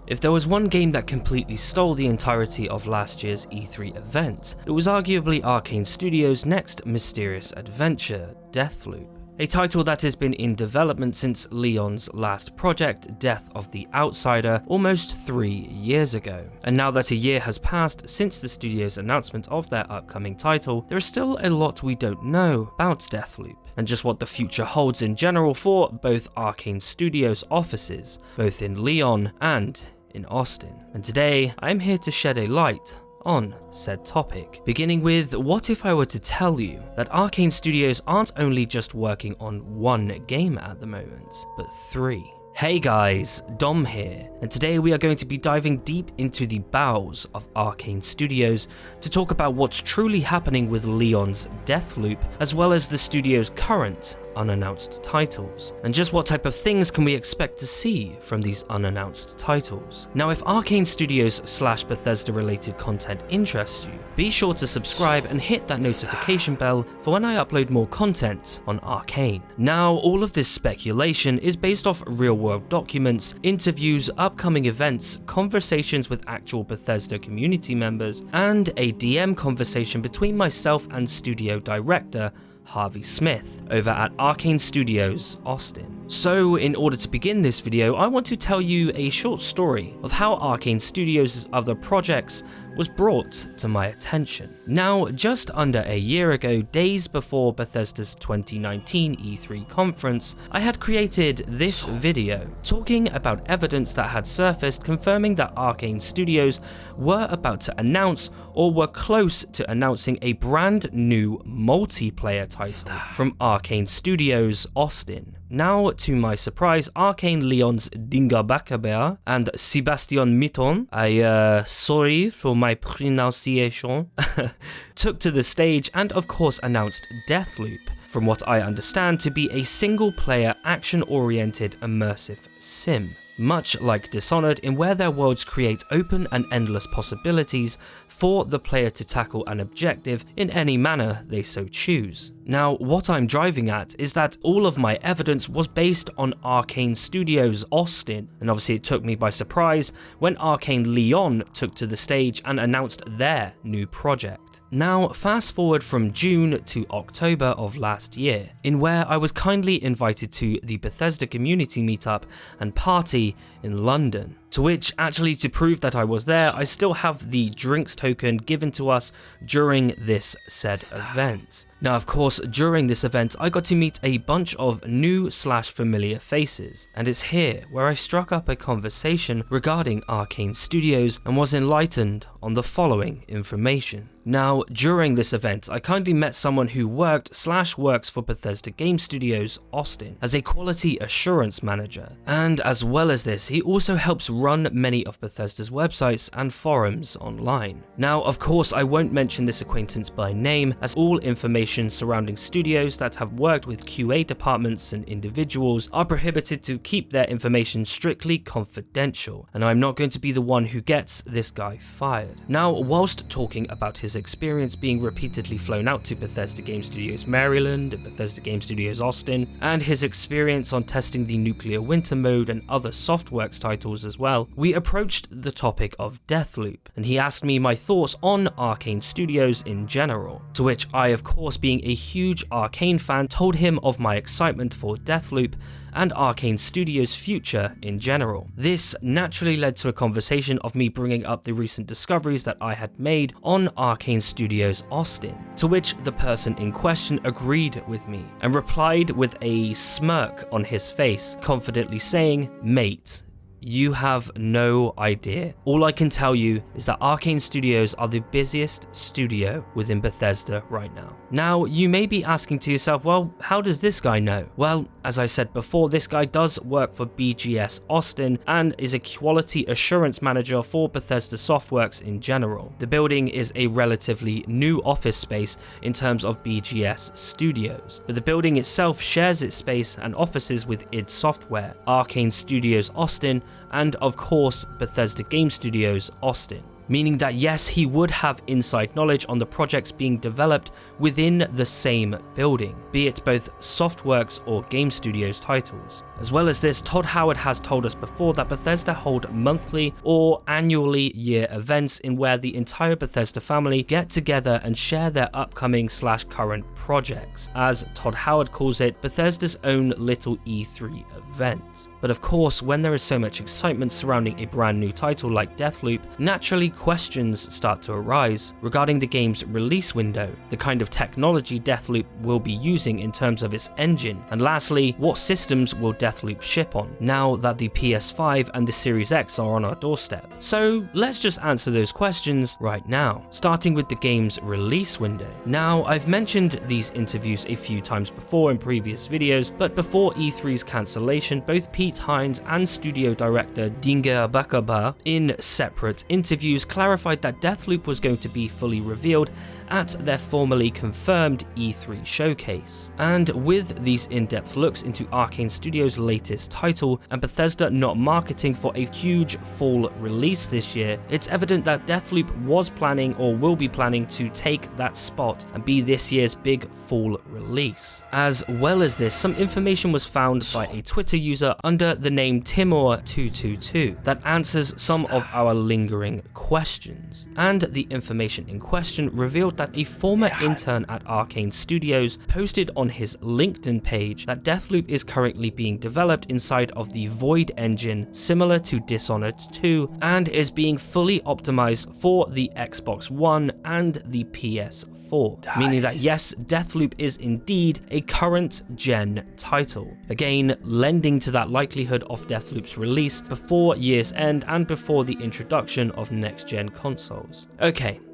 If there was one game that completely stole the entirety of last year's E3 event, it was arguably Arkane Studios' next mysterious adventure, Deathloop. A title that has been in development since Lyon's last project, Death of the Outsider, almost 3 years ago. And now that a year has passed since the studio's announcement of their upcoming title, there is still a lot we don't know about Deathloop, and just what the future holds in general for both Arkane Studios offices, both in Lyon and in Austin. And today, I'm here to shed a light on said topic, beginning with what if I were to tell you that Arkane Studios aren't only just working on one game at the moment, but 3. Hey guys, Dom here, and today we are going to be diving deep into the bowels of Arkane Studios to talk about what's truly happening with Lyon's Deathloop, as well as the studio's current unannounced titles, and just what type of things can we expect to see from these unannounced titles. Now, if Arkane Studios / Bethesda related content interests you, be sure to subscribe and hit that notification bell for when I upload more content on Arkane. Now, all of this speculation is based off real-world documents, interviews, upcoming events, conversations with actual Bethesda community members, and a DM conversation between myself and studio director Harvey Smith over at Arkane Studios Austin. So in order to begin this video, I want to tell you a short story of how Arkane Studios' other projects was brought to my attention. Now, just under a year ago, days before Bethesda's 2019 E3 conference, I had created this video talking about evidence that had surfaced confirming that Arkane Studios were about to announce or were close to announcing a brand new multiplayer title from Arkane Studios Austin. Now, to my surprise, Arkane Lyon's Dingabakaber and Sébastien Mitton, sorry for my pronunciation, took to the stage and of course announced Deathloop, from what I understand to be a single-player action-oriented immersive sim, much like Dishonored, in where their worlds create open and endless possibilities for the player to tackle an objective in any manner they so choose. Now, what I'm driving at is that all of my evidence was based on Arkane Studios Austin, and obviously it took me by surprise when Arkane Lyon took to the stage and announced their new project. Now, fast forward from June to October of last year, in where I was kindly invited to the Bethesda community meetup and party in London. To which, actually, to prove that I was there, I still have the drinks token given to us during this said event. Now, of course, during this event, I got to meet a bunch of new / familiar faces, and it's here where I struck up a conversation regarding Arkane Studios and was enlightened on the following information. Now, during this event, I kindly met someone who worked / works for Bethesda Game Studios Austin as a quality assurance manager, and as well as this, he also helps run many of Bethesda's websites and forums online. Now, of course, I won't mention this acquaintance by name, as all information surrounding studios that have worked with QA departments and individuals are prohibited to keep their information strictly confidential, and I'm not going to be the one who gets this guy fired. Now, whilst talking about his experience being repeatedly flown out to Bethesda Game Studios Maryland and Bethesda Game Studios Austin, and his experience on testing the Nuclear Winter mode and other Softworks titles as well, we approached the topic of Deathloop, and he asked me my thoughts on Arkane Studios in general, to which I, of course, being a huge Arkane fan, told him of my excitement for Deathloop and Arkane Studios' future in general. This naturally led to a conversation of me bringing up the recent discoveries that I had made on Arkane Studios Austin, to which the person in question agreed with me and replied with a smirk on his face, confidently saying, "Mate, you have no idea. All I can tell you is that Arkane Studios are the busiest studio within Bethesda right now." Now, you may be asking to yourself, well, how does this guy know? Well, as I said before, this guy does work for BGS Austin and is a quality assurance manager for Bethesda Softworks in general. The building is a relatively new office space in terms of BGS Studios, but the building itself shares its space and offices with id Software, Arkane Studios Austin, and of course Bethesda Game Studios Austin. meaning that yes, he would have inside knowledge on the projects being developed within the same building, be it both Softworks or Game Studios titles. As well as this, Todd Howard has told us before that Bethesda hold monthly or annually year events in where the entire Bethesda family get together and share their upcoming / current projects. As Todd Howard calls it, Bethesda's own little E3 event. But of course, when there is so much excitement surrounding a brand new title like Deathloop, naturally questions start to arise regarding the game's release window, the kind of technology Deathloop will be using in terms of its engine, and lastly, what systems will Deathloop ship on, now that the PS5 and the Series X are on our doorstep. So let's just answer those questions right now, starting with the game's release window. Now, I've mentioned these interviews a few times before in previous videos, but before E3's cancellation, both Pete Hines and studio director Dinger Bakaba, in separate interviews, clarified that Deathloop was going to be fully revealed at their formally confirmed E3 showcase. And with these in-depth looks into Arkane Studios' latest title and Bethesda not marketing for a huge fall release this year, it's evident that Deathloop was planning or will be planning to take that spot and be this year's big fall release. As well as this, some information was found by a Twitter user under the name Timor222 that answers some of our lingering questions. And the information in question revealed that a former intern at Arkane Studios posted on his LinkedIn page that Deathloop is currently being developed inside of the Void engine similar to Dishonored 2 and is being fully optimized for the Xbox One and the PS4, meaning that yes, Deathloop is indeed a current gen title, again lending to that likelihood of Deathloop's release before year's end and before the introduction of next gen consoles.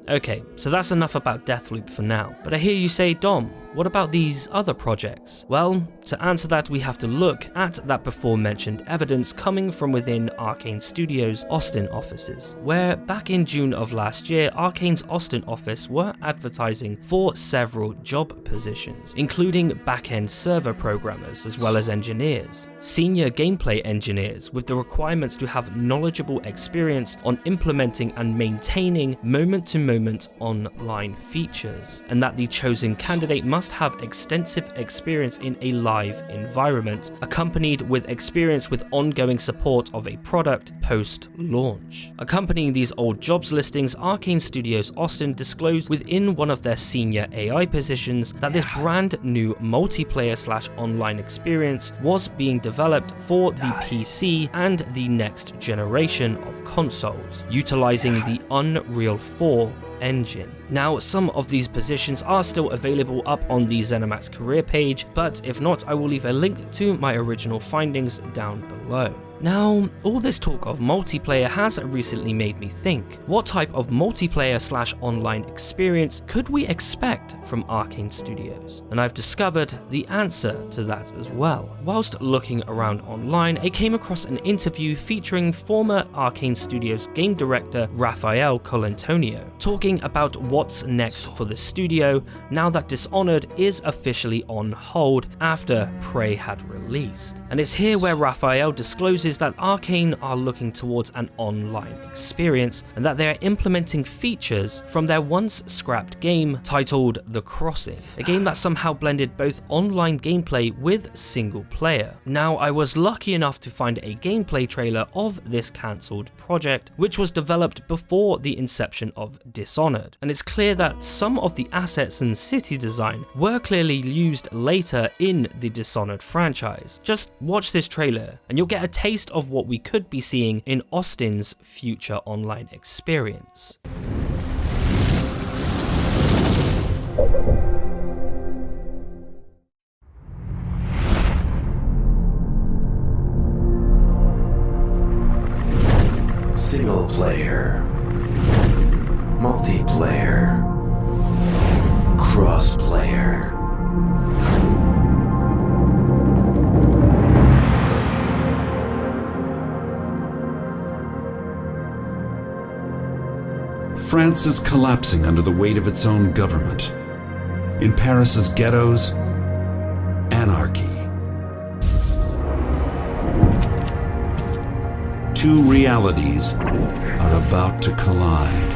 Okay, so that's enough about Deathloop for now. But I hear you say, Dom, what about these other projects? Well, to answer that, we have to look at that before mentioned evidence coming from within Arkane Studios' Austin offices, where back in June of last year, Arkane's Austin office were advertising for several job positions, including back-end server programmers as well as engineers, senior gameplay engineers with the requirements to have knowledgeable experience on implementing and maintaining moment-to-moment online features, and that the chosen candidate must have extensive experience in a live environment, accompanied with experience with ongoing support of a product post-launch. Accompanying these old jobs listings, Arkane Studios Austin disclosed within one of their senior AI positions that this brand new multiplayer / online experience was being developed for the PC and the next generation of consoles, utilizing the Unreal 4 engine. Now, some of these positions are still available up on the ZeniMax career page, but if not, I will leave a link to my original findings down below. Now, all this talk of multiplayer has recently made me think, what type of multiplayer / online experience could we expect from Arkane Studios? And I've discovered the answer to that as well. Whilst looking around online, I came across an interview featuring former Arkane Studios game director Rafael Colantonio, talking about what's next for the studio now that Dishonored is officially on hold after Prey had released. And it's here where Rafael discloses that Arkane are looking towards an online experience and that they are implementing features from their once scrapped game titled The Crossing, a game that somehow blended both online gameplay with single player. Now, I was lucky enough to find a gameplay trailer of this cancelled project, which was developed before the inception of Dishonored, and it's clear that some of the assets and city design were clearly used later in the Dishonored franchise. Just watch this trailer and you'll get a taste of what we could be seeing in Austin's future online experience. Single player, multiplayer, cross-player. France is collapsing under the weight of its own government. In Paris's ghettos, anarchy. two realities are about to collide.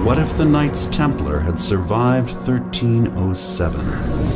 What if the Knights Templar had survived 1307?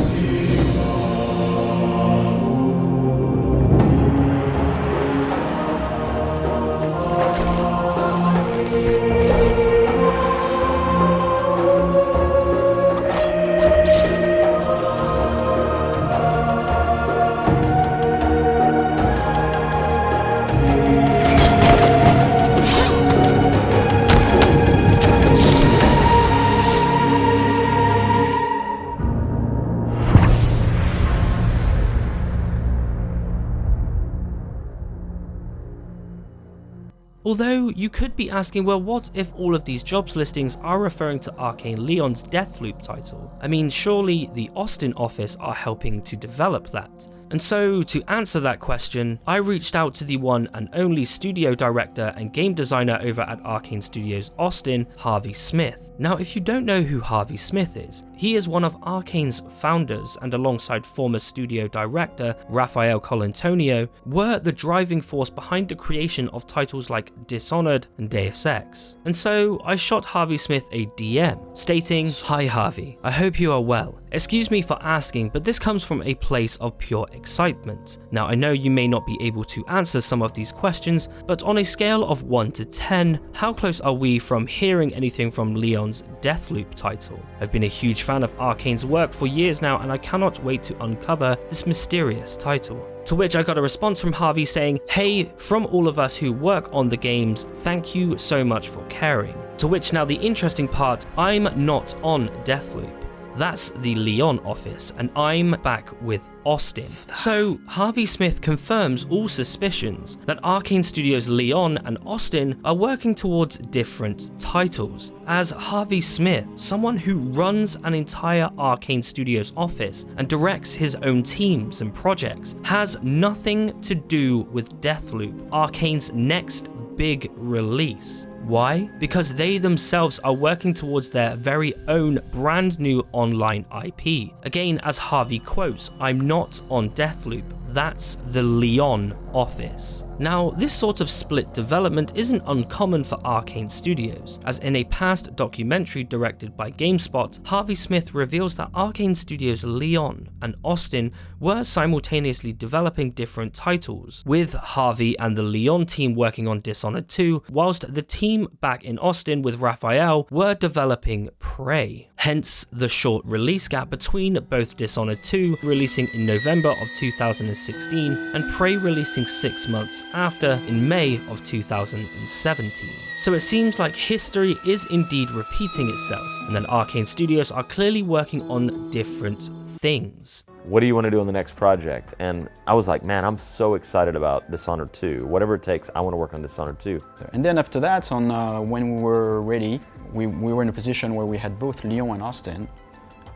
Although you could be asking, well, what if all of these jobs listings are referring to Arkane Lyon's Deathloop title? I mean, surely the Austin office are helping to develop that. And so, to answer that question, I reached out to the one and only studio director and game designer over at Arkane Studios Austin, Harvey Smith. Now, if you don't know who Harvey Smith is, he is one of Arkane's founders, and alongside former studio director Raphael Colantonio, were the driving force behind the creation of titles like Dishonored and Deus Ex. And so, I shot Harvey Smith a DM, stating, "Hi Harvey, I hope you are well. Excuse me for asking, but this comes from a place of pure excitement. Now, I know you may not be able to answer some of these questions, but on a scale of 1 to 10, how close are we from hearing anything from Lyon's Deathloop title? I've been a huge fan of Arkane's work for years now, and I cannot wait to uncover this mysterious title." To which I got a response from Harvey saying, "Hey, from all of us who work on the games, thank you so much for caring." To which now the interesting part, I'm not on Deathloop. That's the Lyon office, and I'm back with Austin. So Harvey Smith confirms all suspicions that Arkane Studios Lyon and Austin are working towards different titles, as Harvey Smith, someone who runs an entire Arkane Studios office and directs his own teams and projects, has nothing to do with Deathloop, Arkane's next big release. Why? Because they themselves are working towards their very own brand new online IP. Again, as Harvey quotes, "I'm not on Deathloop, that's the Lyon office." Now, this sort of split development isn't uncommon for Arkane Studios, as in a past documentary directed by GameSpot, Harvey Smith reveals that Arkane Studios Lyon and Austin were simultaneously developing different titles, with Harvey and the Lyon team working on Dishonored 2, whilst the team back in Austin with Raphael were developing Prey. Hence the short release gap between both Dishonored 2 releasing in November of 2016 and Prey releasing 6 months after in May of 2017. So it seems like history is indeed repeating itself, and that Arkane Studios are clearly working on different things. What do you want to do on the next project? And I was like, man, I'm so excited about Dishonored 2. Whatever it takes, I want to work on Dishonored 2. And then after that, when we were ready, we were in a position where we had both Lyon and Austin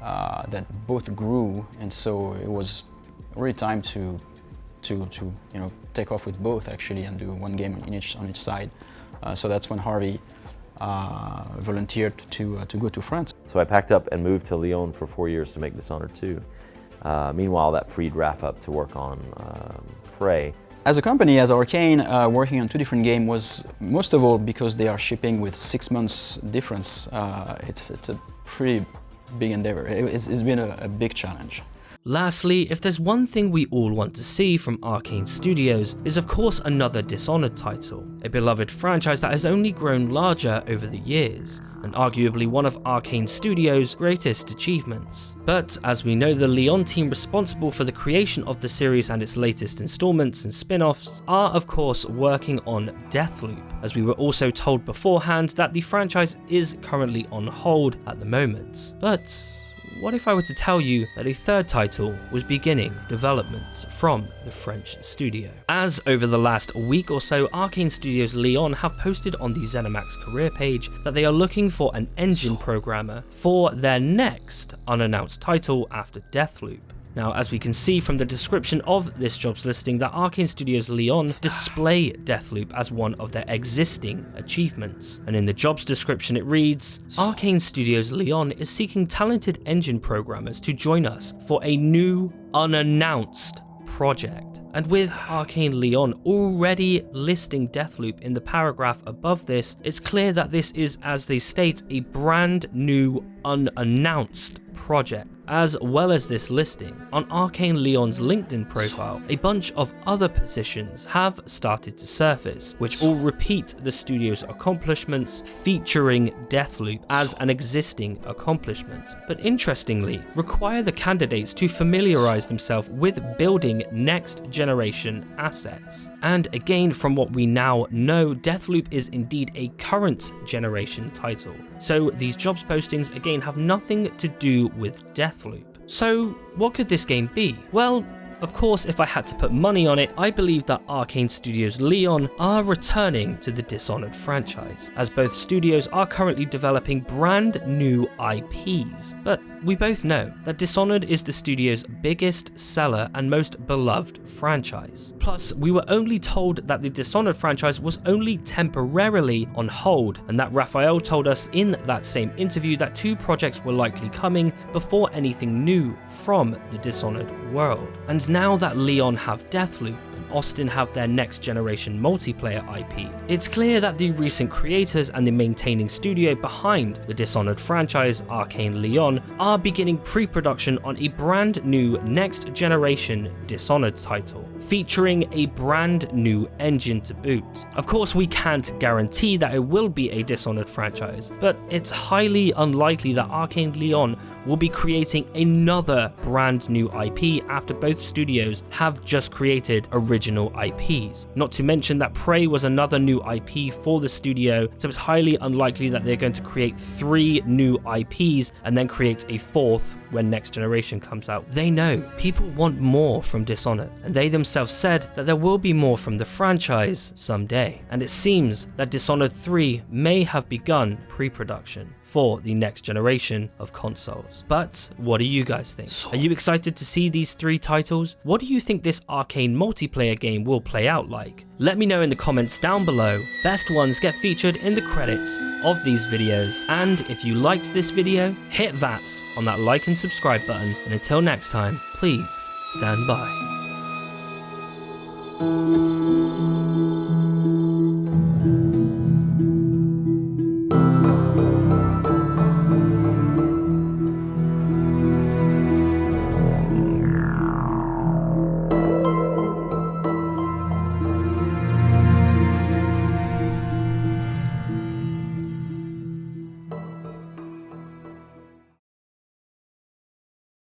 that both grew, and so it was really time to take off with both actually and do one game on each side. So that's when Harvey volunteered to go to France. So I packed up and moved to Lyon for 4 years to make Dishonored 2. Meanwhile, that freed Raph up to work on Prey. As a company, as Arkane, working on two different games was, most of all, because they are shipping with 6 months difference. It's a pretty big endeavor. It's been a big challenge. Lastly, if there's one thing we all want to see from Arkane Studios, is of course another Dishonored title, a beloved franchise that has only grown larger over the years, and arguably one of Arkane Studios' greatest achievements. But as we know, the Lyon team responsible for the creation of the series and its latest installments and spin-offs are of course working on Deathloop, as we were also told beforehand that the franchise is currently on hold at the moment. But what if I were to tell you that a third title was beginning development from the French studio? As over the last week or so, Arkane Studios Lyon have posted on the ZeniMax career page that they are looking for an engine programmer for their next unannounced title after Deathloop. Now, as we can see from the description of this jobs listing, that Arkane Studios Lyon display Deathloop as one of their existing achievements. And in the jobs description it reads, Arkane Studios Lyon is seeking talented engine programmers to join us for a new, unannounced project. And with Arkane Lyon already listing Deathloop in the paragraph above this, it's clear that this is, as they state, a brand new, unannounced project. As well as this listing, on Arkane Lyon's LinkedIn profile, a bunch of other positions have started to surface, which all repeat the studio's accomplishments, featuring Deathloop as an existing accomplishment, but interestingly, require the candidates to familiarize themselves with building next generation assets. And again, from what we now know, Deathloop is indeed a current generation title. So these jobs postings again have nothing to do with Deathloop. So what could this game be? Well, of course, if I had to put money on it, I believe that Arkane Studios Lyon are returning to the Dishonored franchise, as both studios are currently developing brand new IPs. But we both know that Dishonored is the studio's biggest seller and most beloved franchise. Plus, we were only told that the Dishonored franchise was only temporarily on hold, and that Raphael told us in that same interview that 2 projects were likely coming before anything new from the Dishonored world. And now that Lyon have Deathloop, Austin have their next generation multiplayer IP, it's clear that the recent creators and the maintaining studio behind the Dishonored franchise, Arkane Lyon, are beginning pre-production on a brand new next generation Dishonored title, featuring a brand new engine to boot. Of course, we can't guarantee that it will be a Dishonored franchise, but it's highly unlikely that Arkane Lyon will be creating another brand new IP after both studios have just created original IPs. Not to mention that Prey was another new IP for the studio, so it's highly unlikely that they're going to create 3 new IPs and then create a 4th when Next Generation comes out. They know people want more from Dishonored, and they themselves said that there will be more from the franchise someday. And it seems that Dishonored 3 may have begun pre-production for the next generation of consoles. But what do you guys think? Are you excited to see these 3 titles? What do you think this Arkane multiplayer game will play out like? Let me know in the comments down below. Best ones get featured in the credits of these videos. And if you liked this video, hit that on that like and subscribe button. And until next time, please stand by.